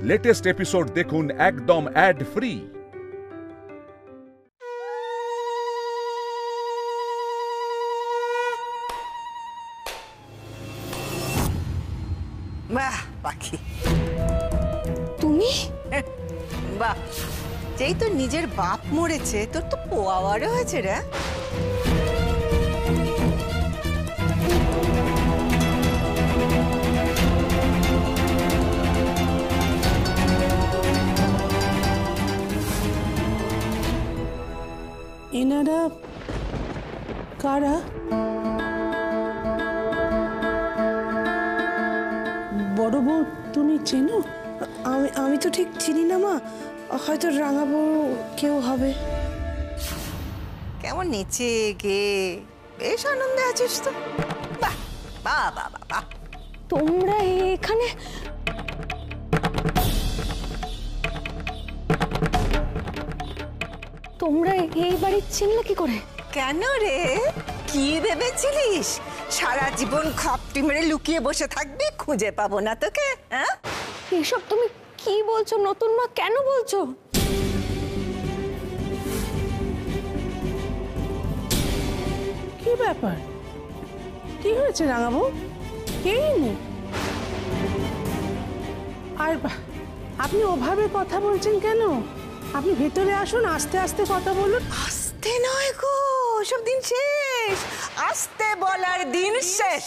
Latest episode দেখুন একদম add free. বাহ পাখি, তুমি? বাহ, যেই তোর নিজের বাপ মরেছে তোর তো পোয়াওয়ারও হয়েছে রে। এনারা কারা? বড় বউ তুমি চেনো? আমি তো ঠিক চিনি না মা, হয়তো রাঙা বউ কেউ হবে। কেমন নেচে গে বেশ আনন্দে আছিস তো। বাহ বাহ বাহ বাহ বাহ। তোমরা এখানে? তোমরা এই বাড়ির চিনলে কি করে? কেন রে, কি ভেবেছিলিস সারা জীবন খাপটি মেরে লুকিয়ে বসে থাকবি, খুঁজে পাবো না তোকে? হ্যাঁ, এসব তুমি কি বলছো নতুন মা? কেন বলছো? কি ব্যাপার? কি হয়েছে রাঙা বউ? কে নেই? আর আপনি ওভাবে কথা বলছেন কেন? আপনি ভেতরে আসুন, আস্তে আস্তে কথা বলুন। আস্তে নয় গো, সব দিন শেষ, আস্তে বলার দিন শেষ।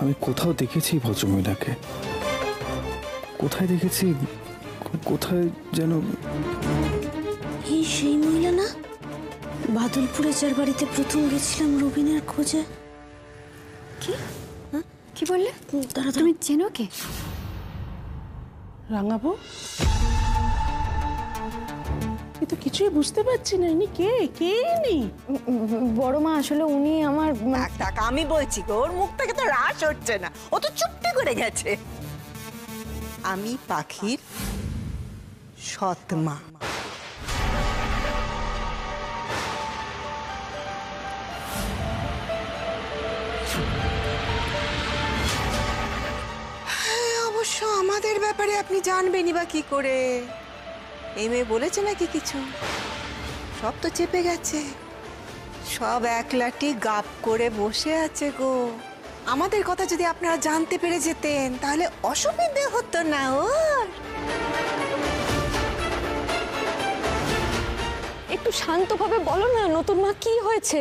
আমি কোথাও দেখেছি ভদ্রমহিলাকে, কোথায় দেখেছি, কোথায় যেন। এই সেই মহিলা না, বাদলপুরে যার বাড়িতে প্রথম গেছিলাম রবিনের খোঁজে। কি কি বললে? তুমি চেনো কে? রাঙা বউ, কিন্তু কিছুই বুঝতে পারছি না, ইনি কে? কে ইনি? বড় মা, আসলে উনি আমার টাকা আমি বলছি গো, ওর মুখ থেকে তো রাস হচ্ছে না, ও তো চুপটি করে গেছে। আমি পাখির সৎ মা। অবশ্য আমাদের ব্যাপারে আপনি জানবেনই বা কি করে? এই মেয়ে বলেছে নাকি কিছু? সব তো চেপে গেছে, সব একলাটি গাপ করে বসে আছে গো। আমাদের কথা যদি আপনারা জানতে পেরে যেতেন তাহলে অসুবিধে হতো না ওর। একটু শান্তভাবে বলো না নতুন মা, কি হয়েছে?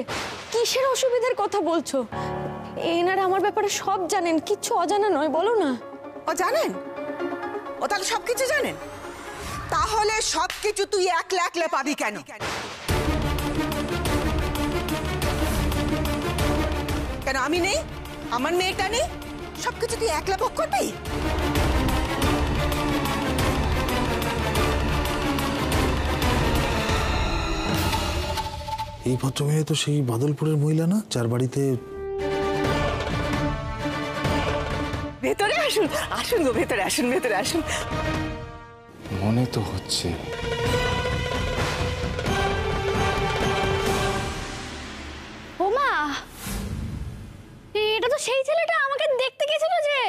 কিসের অসুবিধার কথা বলছো? এনারা আমার ব্যাপারে সব জানেন, কিচ্ছু অজানা নয়, বলো না। ও জানেন? ও তাহলে সবকিছু জানেন? তাহলে সবকিছু তুই একলা একলা পাবি কেন? কেন আমি নেই? আমার মেয়েটা নেই? সবকিছু তুই একলা ভোগ করবি? এই ভদ্রমেয়ে তো সেই বাদলপুরের মহিলা না, যার বাড়িতে। ভেতরে আসুন, আসুন গো, ভেতরে আসুন, ভেতরে আসুন। মনে তো হচ্ছে। ও মা, এটা তো সেই ছেলেটা আমাকে দেখতে গেছিল যে।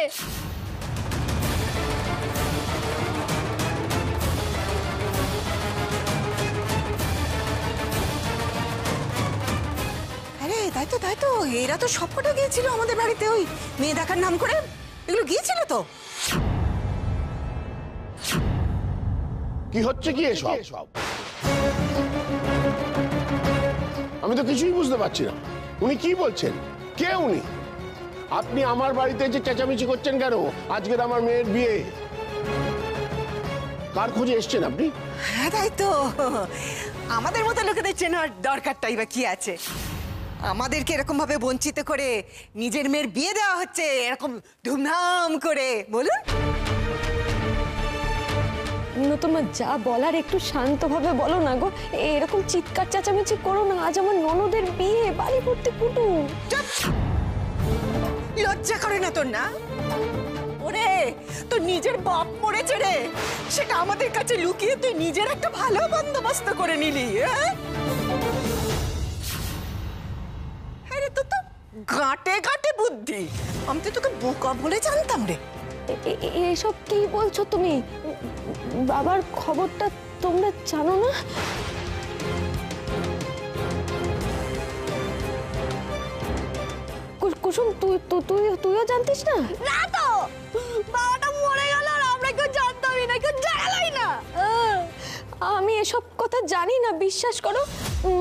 আরে তাই তো, তাই তো, এরা তো সবকটা গিয়েছিল আমাদের বাড়িতে ওই মেয়ে দেখার নাম করে। এগুলো গিয়েছিল তো। কি হচ্ছে কি এসব? আমি তো কিছুই বুঝতে পারছি না। উনি কি বলছেন? কে উনি? আপনি আমার বাড়িতে যে চেঁচামেচি করছেন কেন? আজকের আমার মেয়ের বিয়ে, কার খোঁজে এসছেন আপনি? হ্যাঁ তাই তো, আমাদের মতো লোকেদের চেনার দরকারটাই বা কি আছে? আমাদেরকে এরকম ভাবে বঞ্চিত করে নিজের মেয়ের বিয়ে দেওয়া হচ্ছে এরকম ধুমধাম করে, বলুন? নতুন মা, যা বলার একটু শান্তভাবে বলো না গো, এরকম চিৎকার চেঁচামেচি করো না। আজ আমার ননদের বিয়ে, বাড়ি ভর্তি কুটুম। লজ্জা করে না তোর? না ওরে, তোর নিজের বাপ মরেছে রে, সেটা আমাদের কাছে লুকিয়ে তুই নিজের একটা ভালো বন্দোবস্ত করে নিলি। গাঁটে গাঁটে বুদ্ধি। আমি তো তোকে বোকা বলে জানতাম রে। এসব কি বলছো তুমি? বাবার খবরটা তোমরা জানো না? কুসুম, তুইও জানতিস না? না তো, বাবাটা মরে গেল আর আমরা কেউ জানতামই না, কেউ জানালাই না। আমি এসব কথা জানি না, বিশ্বাস করো।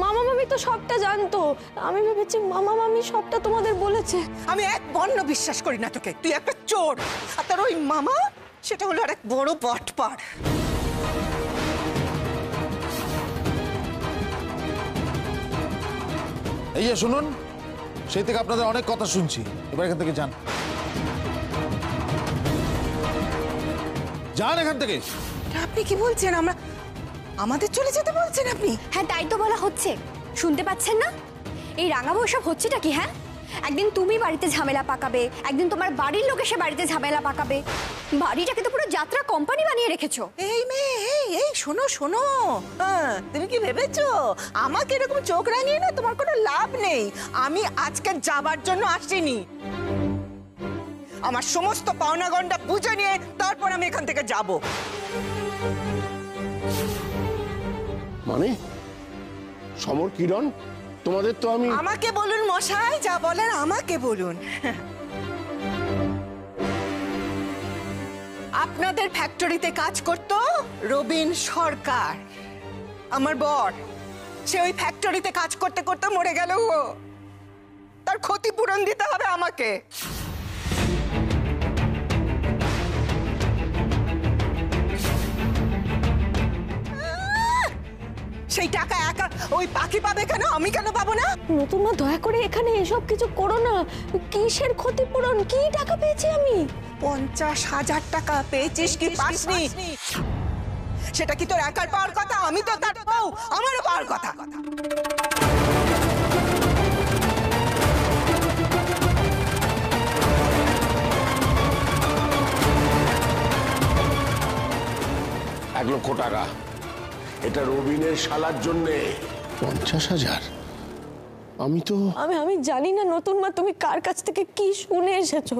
মামা মামি তো সবটা জানতো। আমি ভেবেছি মামা মামি সবটা তোমাদের বলেছে। আমি এক বর্ণ বিশ্বাস করি না তোকে। তুই একটা চোর, আর তোর ওই মামা সেটা হলো আর এক বড় বটপাড়। এই যে শুনুন, সেই থেকে আপনাদের অনেক কথা শুনছি, এবার এখান থেকে যান, যান এখান থেকে। আপনি কি বলছেন? আমাদের চলে যেতে বলছেন আপনি? হ্যাঁ, তাই তো বলা হচ্ছে। শুনতে পাচ্ছেন না? এই রাঙাবো সব হচ্ছেটা কি? হ্যাঁ, একদিন তুমি বাড়িতে ঝামেলা পাকাবে, একদিন তোমার বাড়ির লোক এসে বাড়িতে ঝামেলা পাকাবে। বাড়িটাকে তো পুরো যাত্রা কোম্পানি বানিয়ে রেখেছো। এই মেয়ে, এই শোনো শোনো, তুমি কি ভেবেছো আমাকে এরকম চোখ রাঙিয়ে না তোমার কোনো লাভ নেই? আমি আজকে যাবার জন্য আসিনি। আমার সমস্ত পাওনা গন্ডা বুঝে নিয়ে তারপর আমি এখান থেকে যাব। মানে সমর, কিরণ, তোমাদের তো আমি... আমাকে বলুন মশাই, যা বলেন আমাকে বলুন। আপনাদের ফ্যাক্টরিতে কাজ করতো রবিন সরকার, আমার বর। সে ওই ফ্যাক্টরিতে কাজ করতে করতে মরে গেল। তার ক্ষতিপূরণ দিতে হবে আমাকে। সেই টাকা একা ওই পাখি পাবে কেন? আমি কেন পাবো না? নতুন মা, দয়া করে এখানে এসব কিছু করো না। কিসের ক্ষতিপূরণ? কি টাকা পেয়েছি আমি? 50,000 টাকা পেয়েছিস কি পাসনি? সেটা কি তোর একার পাওয়ার কথা? আমি তো তার পাও, আমারও পাওয়ার কথা। এক লক্ষ টাকা, এটা রবিনের শালার জন্যে। 50,000? আমি জানি না নতুন মা, তুমি কার কাছ থেকে কি শুনে এসেছো।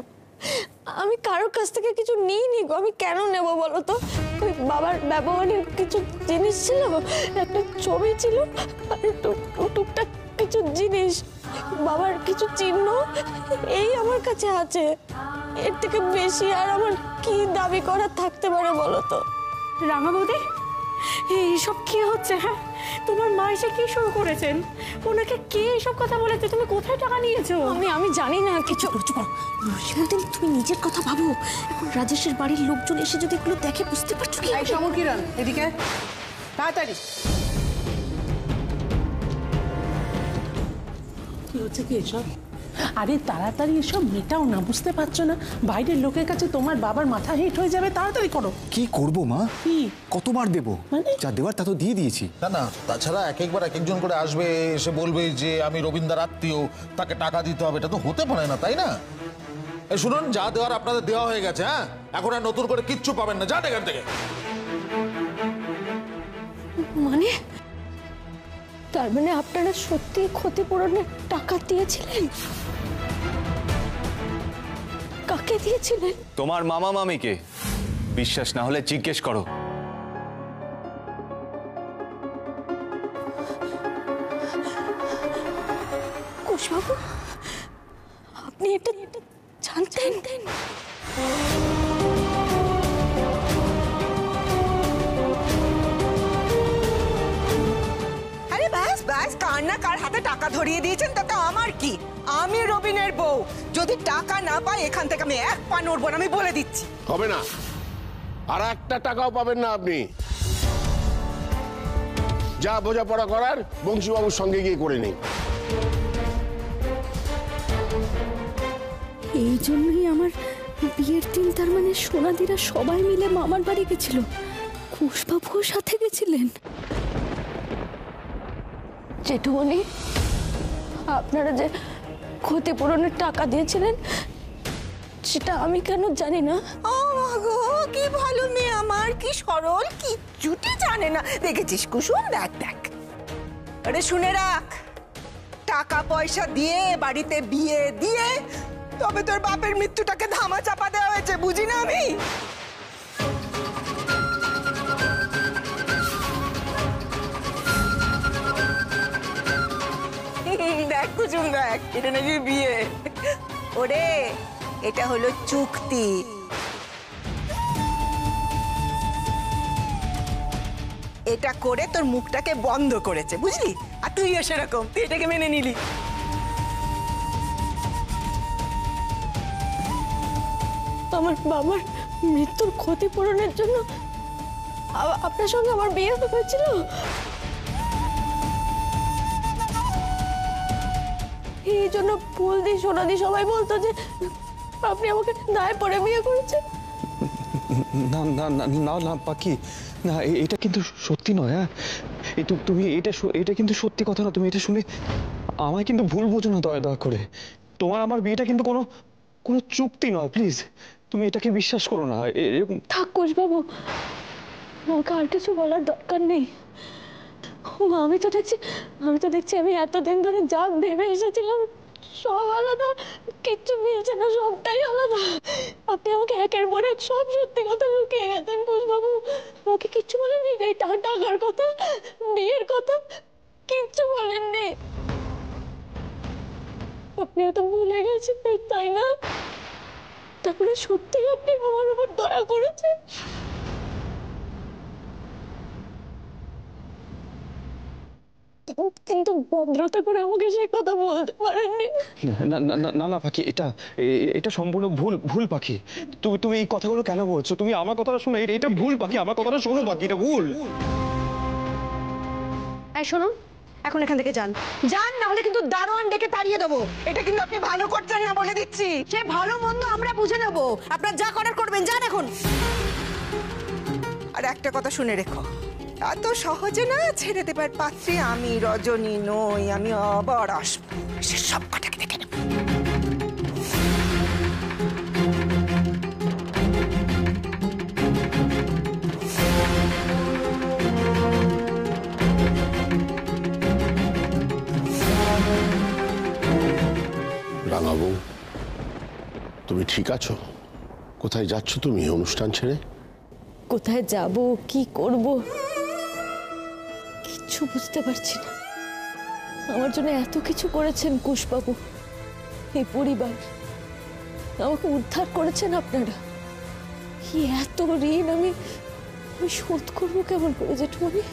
আমি কারোর কাছ থেকে কিছু নিইনি গো। আমি কেন নেব বলো তো? ওই বাবার ব্যবহারের কিছু জিনিস ছিল, একটা ছবি ছিল, আর টুকটাক কিছু জিনিস, বাবার কিছু চিহ্ন, এই আমার কাছে আছে। এর থেকে বেশি আর আমার কি দাবি করার থাকতে পারে বলো তো? রাঙা বৌদি, এইসব কি হচ্ছে? হ্যাঁ, তোমার মা এসে কি শুরু করেছেন? ওনাকে কে এসব কথা বলেছে? তুমি কোথায় টাকা নিয়েছো? আমি জানি না কিছু। তুমি নিজের কথা ভাবো। এখন রাজেশের বাড়ির লোকজন এসে যদি এগুলো দেখে, বুঝতে পারছো কি? এই সমর, কিরণ, এদিকে তাড়াতাড়ি। কি হচ্ছে কি এসব? আরে তাড়াতাড়ি এসব মেটাও না, বুঝতে পারছো না? বাইরের লোকের কাছে তোমার বাবার মাথা হিট হয়ে যাবে। তাড়াতাড়ি করো। কি করব মা? কি কতবার দেব? যা দেওয়ার তা তো দিয়ে দিয়েছি। না না, তাছাড়া এক একবার এক একজন করে আসবে, এসে বলবে যে আমি রবীন্দ্র আত্মীয়, তাকে টাকা দিতে হবে। এটা তো হতে পারে না, তাই না? এই শুনুন, যা দেওয়ার আপনাদের দেওয়া হয়ে গেছে। হ্যাঁ, এখন আর নতুন করে কিচ্ছু পাবেন না, যান এখান থেকে। মানে তার মানে আপনারা সত্যি ক্ষতিপূরণের টাকা দিয়েছিলেন? কাকে দিয়েছিলেন? তোমার মামা মামিকে। বিশ্বাস না হলে জিজ্ঞেস করো। কুশবাবু, আপনি এটা জানতেন? আরে ব্যাস ব্যাস, কার না কার হাতে টাকা ধরিয়ে দিয়েছেন, তাতে আমার কি? আমি রবিনের বউ, যদি টাকা না পাই এখান থেকে আমি এক পা নড়বো না, আমি বলে দিচ্ছি। হবে না, আর একটা টাকাও পাবেন না আপনি। যা বোঝাপড়া করার বংশীবাবুর সঙ্গে গিয়ে করে নেই। এই জন্যই আমার বিয়ের দিন তার মানে সোনাদিরা সবাই মিলে মামার বাড়ি গেছিল, কুশবাবুও সাথে গেছিলেন। জেঠুমণি, আপনারা যে ক্ষতিপূরণের টাকা দিয়েছিলেন সেটা আমি কেন জানি না? ও গো, কি ভালো মেয়ে আমার, কি সরল, কিচ্ছুটি জানে না। দেখেছিস কুসুম? দেখ দেখ। আরে শুনে রাখ, টাকা পয়সা দিয়ে বাড়িতে বিয়ে দিয়ে তবে তোর বাপের মৃত্যুটাকে ধামা চাপা দেওয়া হয়েছে, বুঝি না আমি? দেখ কুসুম দেখ, এটা নাকি বিয়ে। ওরে, এটা হলো চুক্তি। এটা করে তোর মুখটাকে বন্ধ করেছে, বুঝলি? আর তুইও সেরকম, তুই এটাকে মেনে নিলি। আমার বাবার মৃত্যুর ক্ষতিপূরণের জন্য আপনার সঙ্গে আমার বিয়ে হয়েছিল। এই জন্য ফুল দি সোনা দি সবাই বলতো যে আপনি আমাকে দায়ে পড়ে বিয়ে করেছেন। না না না না না পাখি, না এটা কিন্তু সত্যি নয়। হ্যাঁ, তুমি এটা কিন্তু সত্যি কথা না। তুমি এটা শুনে আমায় কিন্তু ভুল বোঝো না, দয়া দয়া করে। তোমার আমার বিয়েটা কিন্তু কোনো চুক্তি নয়, প্লিজ তুমি এটাকে বিশ্বাস করো না। এরকম থাক কুশবাবু, আমাকে আর কিছু বলার দরকার নেই। আমি তো দেখছি আমি এতদিন ধরে যা ভেবে এসেছিলাম সব আলাদা, কিচ্ছু মিলছে না, সবটাই আলাদা। আপনি আমাকে একের পর এক সব সত্যি কথা লুকিয়ে গেছেন কুশবাবু। আমাকে কিচ্ছু বলেননি, এই টাকার কথা, বিয়ের কথা কিচ্ছু বলেননি। আপনি তো ভুলে গেছেন, তাই না? তারপরে সত্যি আপনি আমার উপর দয়া করেছেন। কিন্তু ভদ্রতা করে আমাকে সে কথা বলতে পারেননি। না না না না না পাখি, এটা সম্পূর্ণ ভুল পাখি। তুমি এই কথাগুলো কেন বলছো? তুমি আমার কথাটা শোনো, এটা ভুল পাখি। আমার কথাটা শোনো পাখি, এটা ভুল। এই শুনুন, এখন এখান থেকে যান, না হলে কিন্তু দারোয়ান ডেকে তাড়িয়ে দেবো। এটা কিন্তু আপনি ভালো করছেন না, বলে দিচ্ছি। সে ভালো মন্দ আমরা বুঝে নেবো, আপনার যা করার করবেন, যান এখন। আর একটা কথা শুনে রেখো, এত সহজে না ছেড়ে দেবার পাত্রী আমি রজনী নই। আমি আবার আসবো, সে সব কটাকে দেখে নেব। রাঙাবু, তুমি ঠিক আছো? কোথায় যাচ্ছ তুমি অনুষ্ঠান ছেড়ে? কোথায় যাব, কি করব, কিচ্ছু বুঝতে পারছি না। আমার জন্য এত কিছু করেছেন কুশবাবু, এই পরিবার, আমাকে উদ্ধার করেছেন আপনারা। কি এত ঋণ আমি শোধ করবো কেমন করে জেঠুমনি?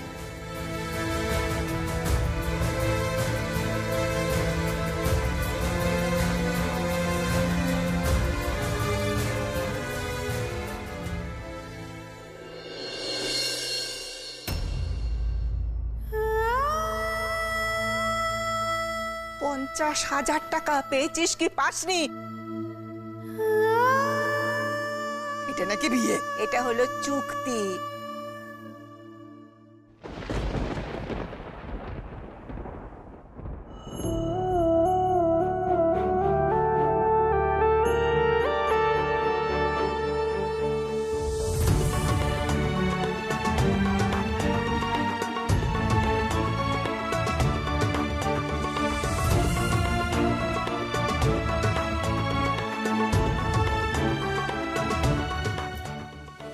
$50,000 টাকা পেয়েছিস কি পাসনি? এটা নাকি বিয়ে? এটা হলো চুক্তি।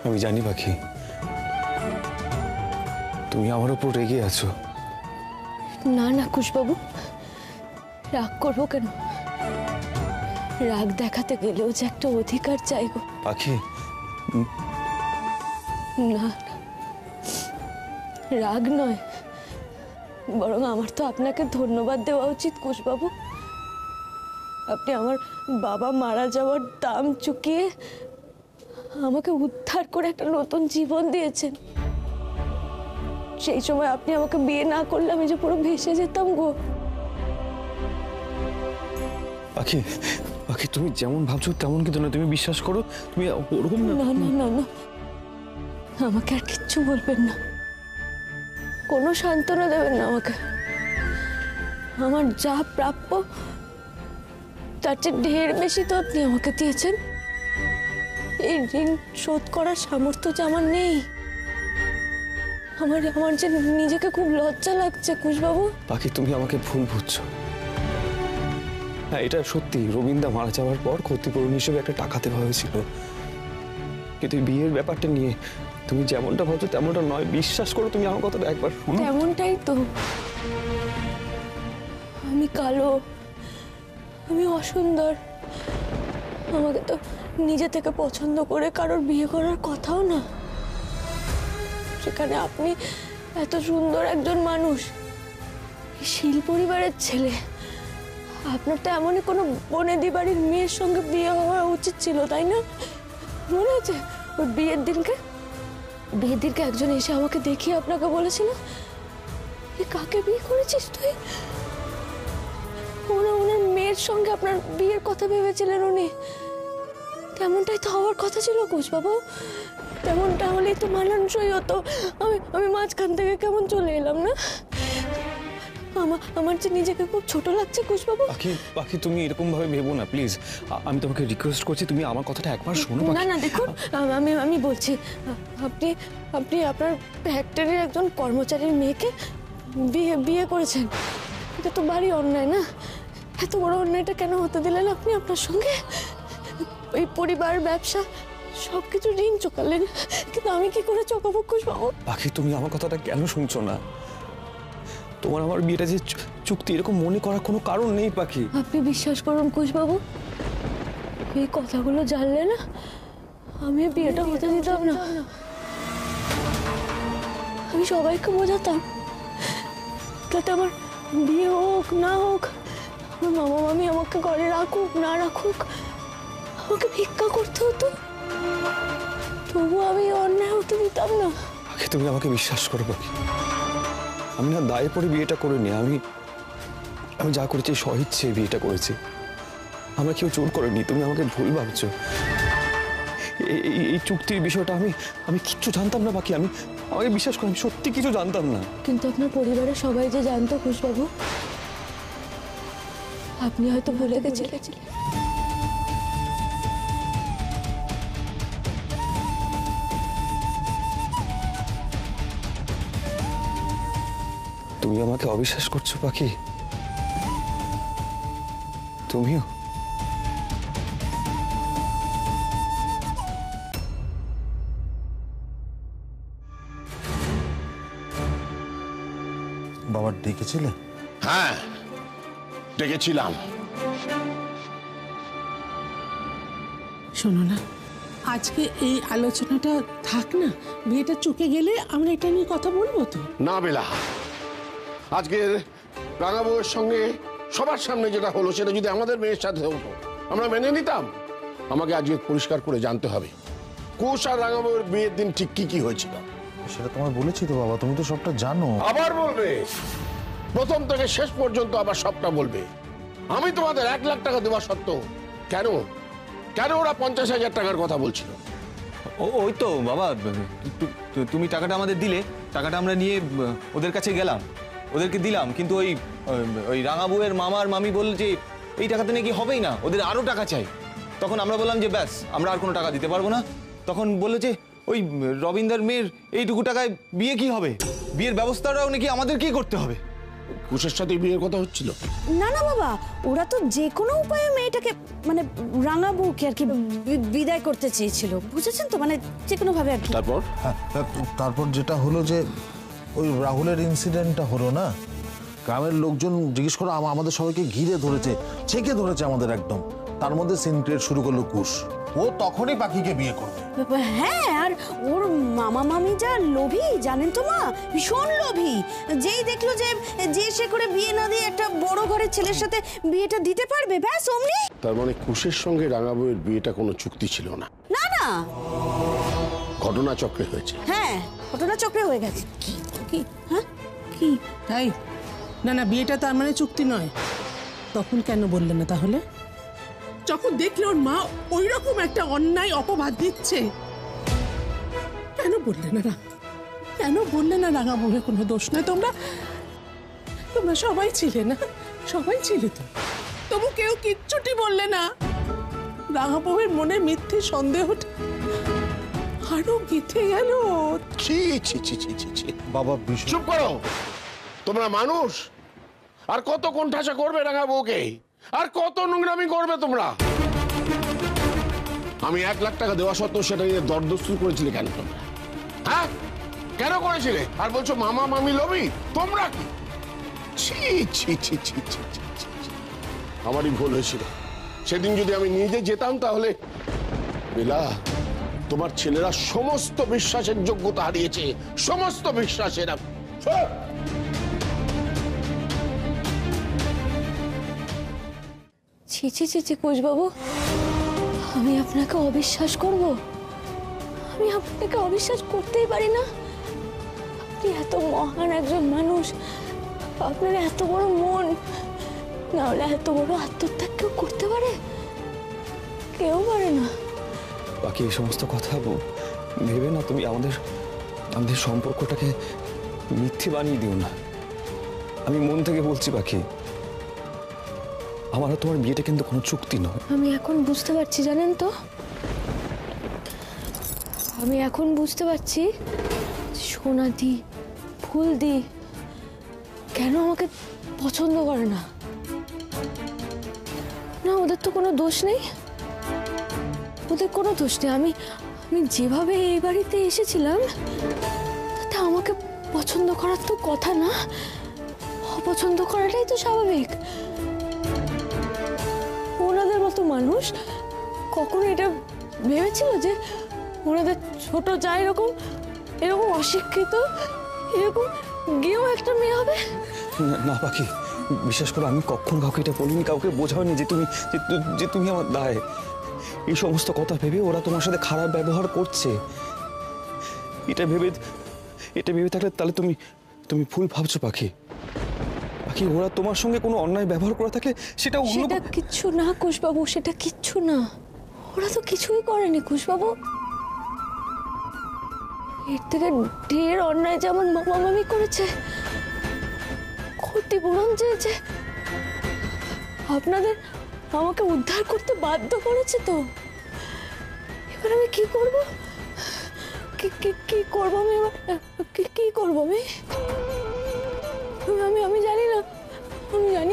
আমি জানি পাখি, তুমি আমার উপর রেগে আছো। না না কুশবাবু, রাগ করবো কেন? রাগ দেখাতে গেলেও যে একটা অধিকার চাই গো পাখি। না, রাগ নয়, বরং আমার তো আপনাকে ধন্যবাদ দেওয়া উচিত কুশবাবু। আপনি আমার বাবা মারা যাওয়ার দাম চুকিয়ে আমাকে উদ্ধার করে একটা নতুন জীবন দিয়েছেন। সেই সময় আপনি আমাকে বিয়ে না করলে আমি যে পুরো ভেসে যেতাম গো। পাখি পাখি, তুমি যেমন ভাবছো তেমন কিন্তু না, তুমি বিশ্বাস করো। তুমি ওরকম না। না না না না, আমাকে আর কিচ্ছু বলবেন না, কোনো সান্ত্বনা দেবেন না আমাকে। আমার যা প্রাপ্য তার চেয়ে ঢের বেশি তো আপনি আমাকে দিয়েছেন। এই ঋণ শোধ করার সামর্থ্য যে আমার নেই। আমার যে নিজেকে খুব লজ্জা লাগছে কুশবাবু। পাখি, তুমি আমাকে ভুল বুঝছো। হ্যাঁ এটা সত্যি, রবীন্দ্র মারা যাওয়ার পর ক্ষতিপূরণ হিসেবে একটা টাকা দেওয়া হয়েছিল, কিন্তু এই বিয়ের ব্যাপারটা নিয়ে তুমি যেমনটা ভাবছো তেমনটা নয়। বিশ্বাস করো, তুমি আমার কথাটা একবার শোনো। তেমনটাই তো। আমি কালো, আমি অসুন্দর, আমাকে তো নিজে থেকে পছন্দ করে কারোর বিয়ে করার কথাও না। সেখানে আপনি এত সুন্দর একজন মানুষ, শীল পরিবারের ছেলে, আপনার তো এমনই কোনো বনেদি বাড়ির মেয়ের সঙ্গে বিয়ে হওয়া উচিত ছিল, তাই না? মনে আছে ওই বিয়ের দিনকে একজন এসে আমাকে দেখিয়ে আপনাকে বলেছিল, কাকে বিয়ে করেছিস তুই? ওনার মেয়ের সঙ্গে আপনার বিয়ের কথা ভেবেছিলেন উনি। তেমনটাই তো হওয়ার কথা ছিল কুশবাবু, তেমনটা হলেই তো মানানসই হতো। আমি মাঝখান থেকে কেমন চলে এলাম না? আমার যে নিজেকে খুব ছোট লাগছে কুশবাবু। পাখি তুমি এরকম ভাবে ভেবো না প্লিজ, আমি তোমাকে রিকোয়েস্ট করছি তুমি আমার কথাটা একবার শোনো। না দেখুন, আমি বলছি, আপনি আপনার ফ্যাক্টরির একজন কর্মচারীর মেয়েকে বিয়ে করেছেন, এটা তো ভারী অন্যায় না? এত বড় অন্যায়টা কেন হতে দিলেন আপনি? আপনার সঙ্গে এই পরিবার, ব্যবসা সবকিছু ঋণ চোকালেন, কিন্তু আমি কি করে চোকাবো কুশবাবু? পাখি তুমি আমার কথাটা কেন শুনছো না? তোমার আমার বিয়েটা যে চুক্তি, এরকম মনে করার কোনো কারণ নেই পাখি। আপনি বিশ্বাস করুন কুশবাবু, এই কথাগুলো জানলে না আমি বিয়েটা হতে দিতাম না। আমি সবাইকে বোঝাতাম যাতে আমার বিয়ে হোক না হোক, আমার মামা মামি আমাকে ঘরে রাখুক না রাখুক, আমাকে ভিক্ষা করতে হতো, তবু আমি অন্যায় হতে দিতাম না। পাখি তুমি আমাকে বিশ্বাস করো পাখি, আমি না দায়ে পড়ে বিয়েটা করিনি। আমি যা করেছি স্বইচ্ছে বিয়েটা করেছি, আমরা কেউ জোর করেনি। তুমি আমাকে ভুল ভাবছো। এই চুক্তির বিষয়টা আমি কিচ্ছু জানতাম না পাখি, আমাকে বিশ্বাস করো, আমি সত্যি কিছু জানতাম না। কিন্তু আপনার পরিবারের সবাই যে জানতো কুশবাবু, আপনি হয়তো ভুলে গেছিলেন। তুমি আমাকে অবিশ্বাস করছো পাখি? তুমিও? বাবা ডেকেছিলে? হ্যাঁ ডেকেছিলাম। শোনো না, আজকে এই আলোচনাটা থাক না, বিয়েটা চুকে গেলে আমরা এটা নিয়ে কথা বলবো তো। না বেলা, আজকের রাঙাবউয়ের সঙ্গে সবার সামনে যেটা হলো সেটা যদি আমাদের মেয়ের সাথে হতো আমরা মেনে নিতাম। আমাকে আজকে পরিষ্কার করে জানতে হবে কুশ আর রাঙাবউয়ের বিয়ের দিন ঠিক কি হয়েছিল। সেটা তোমায় বলেছি তো বাবা, তুমি তো সবটা জানো। আবার বলবে, প্রথম থেকে শেষ পর্যন্ত আবার সবটা বলবে। আমি তোমাদের 1 লাখ টাকা দেওয়া সত্ত্বেও কেন ওরা 50,000 টাকার কথা বলছিল? ওই তো বাবা, তুমি টাকাটা আমাদের দিলে, টাকাটা আমরা নিয়ে ওদের কাছে গেলাম, ওদেরকে দিলাম, কিন্তু ওই রাঙাবুয়ের মামার মামি বলল যে এই টাকাতে নাকি হবেই না, ওদের আরো টাকা চাই। তখন আমরা বললাম যে ব্যাস, আমরা আর কোনো টাকা দিতে পারবো না। তখন বললো যে ওই রবীন্দ্র মেয়ের এইটুকু টাকায় বিয়ে কি হবে, বিয়ের ব্যবস্থাটাও নাকি আমাদেরকেই করতে হবে। কুশের সাথে বিয়ের কথা হচ্ছিল? না বাবা, ওরা তো যে কোনো উপায়ে মেয়েটাকে মানে রাঙাবউকে আর কি বিদায় করতে চেয়েছিল, বুঝেছেন তো, মানে যে কোনো ভাবে আর কি। তারপর যেটা হলো যে ওই রাহুলের ইনসিডেন্টটা হলো না, গ্রামের লোকজন জিজ্ঞেস করে আমাদের সবাইকে ঘিরে ধরেছে, ছেঁকে ধরেছে আমাদের একদম। তার মধ্যে সিন ক্রিয়েট শুরু করলো কুশ, ও তখনই পাখিকে বিয়ে করবে। হ্যাঁ, আর ওর মামা মামি যা লোভী জানেন তো মা, ভীষণ লোভী। যেই দেখলো যে সে করে বিয়ে না দিয়ে একটা বড় ঘরের ছেলের সাথে বিয়েটা দিতে পারবে, ব্যাস অমনি। তার মানে কুশের সঙ্গে রাঙাবউয়ের বিয়েটা কোনো চুক্তি ছিল না? না, ঘটনা চক্রে হয়েছে। হ্যাঁ, ঘটনা চক্রে হয়ে গেছে। কি হ্যাঁ কি তাই না, বিয়েটা তার মানে চুক্তি নয়। তখন কেন বললে না তাহলে? যখন দেখলে ওর মা ওই রকম একটা অন্যায় অপবাদ দিচ্ছে, কেন বললে না? কেন বললে না রাঙাবউয়ের কোনো দোষ নয়? তোমরা সবাই ছিলে না, সবাই ছিলে তো, তবু কেউ কিচ্ছুটি বললে না। রাঙাবউয়ের মনে মিথ্যে সন্দেহটা আরো গেঁথে গেল। বাবা চুপ করো, তোমরা মানুষ আর কত কোণঠাসা করবে রাঙাবউকে? আর কত নোংরামি করবে তোমরা? আমি 1 লাখ টাকা দেওয়া সত্ত্বেও সেটা নিয়ে দরদস্তুর করেছিলে কেন তোমরা? হ্যাঁ, কেন করেছিলে? আর বলছো মামা মামি লোভী? তোমরা কি? ছি ছি ছি ছি ছি ছি ছি ছি। আমারই ভুল হয়েছিল। সেদিন যদি আমি নিজে যেতাম তাহলে। বেলা, তোমার ছেলেরা সমস্ত বিশ্বাসের যোগ্যতা হারিয়েছে, সমস্ত বিশ্বাসের। ছি ছি ছি ছি কুশবাবু, আমি আপনাকে অবিশ্বাস করব? আমি আপনাকে অবিশ্বাস করতেই পারি না। আপনি এত মহান একজন মানুষ, আপনার এত বড় মন, না হলে এত বড় আত্মত্যাগ কেউ করতে পারে? কেউ পারে না। বাকি এই সমস্ত কথা ভেবে না তুমি আমাদের সম্পর্কটাকে মিথ্যে বানিয়ে দিও না। আমি মন থেকে বলছি বাকি, আমার আর তোমার বিয়েটা কিন্তু কোনো চুক্তি নয়। আমি এখন বুঝতে পারছি, জানেন তো, আমি এখন বুঝতে পারছি সোনা দি, ফুল দি কেন আমাকে পছন্দ করে না। না, ওদের তো কোনো দোষ নেই, ওদের কোনো দোষ নেই। আমি যেভাবে এই বাড়িতে এসেছিলাম তাতে আমাকে পছন্দ করার তো কথা না, অপছন্দ করাটাই তো স্বাভাবিক। ওনাদের মতো মানুষ কখনো এটা ভেবেছিল যে ওনাদের ছোট যা এরকম অশিক্ষিত, এরকম গেও একটা মেয়ে হবে? না পাখি, বিশ্বাস করো, আমি কখনো কাউকে এটা বলিনি, কাউকে বোঝাওনি যে তুমি আমার দায়। এই সমস্ত কথা ভেবে ওরা তোমার সাথে খারাপ ব্যবহার করছে, এটা ভেবে থাকলে তাহলে তুমি ভুল ভাবছো পাখি। পাখি, ওরা তোমার সঙ্গে কোনো অন্যায় ব্যবহার করে থাকলে সেটা কিচ্ছু না কুশবাবু, সেটা কিচ্ছু না। ওরা তো কিছুই করেনি কুশবাবু। এর থেকে ঢের অন্যায় যেমন মামা মামি করেছে, ক্ষতিপূরণ চেয়েছে, আপনাদের আমাকে উদ্ধার করতে বাধ্য করেছে। তো এবার আমি কি করব? কি করব আমি? কি করব আমি জানি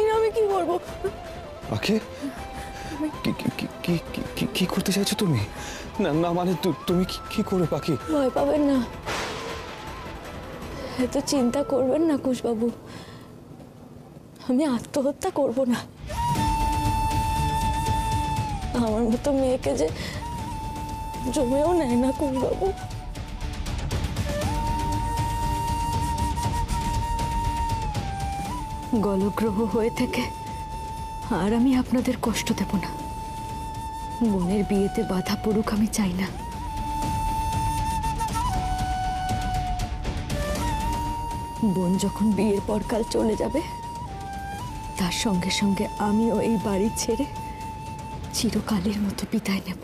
না, আমি কি করব। পাখি, কি করতে চাইছো তুমি? না মানে তুমি কি করবে পাখি? ভয় পাবেন না, এত চিন্তা করবেন না কুশবাবু, আমি আত্মহত্যা করব না। আমার মতো মেয়েকে যে জমেও নেয় না কুশবাবু। গলগ্রহ হয়ে থেকে আর আমি আপনাদের কষ্ট দেব না। বোনের বিয়েতে বাধা পড়ুক আমি চাই না। বোন যখন বিয়ের পরকাল চলে যাবে, তার সঙ্গে সঙ্গে আমিও এই বাড়ি ছেড়ে চিরকালের মতো বিদায় নেব।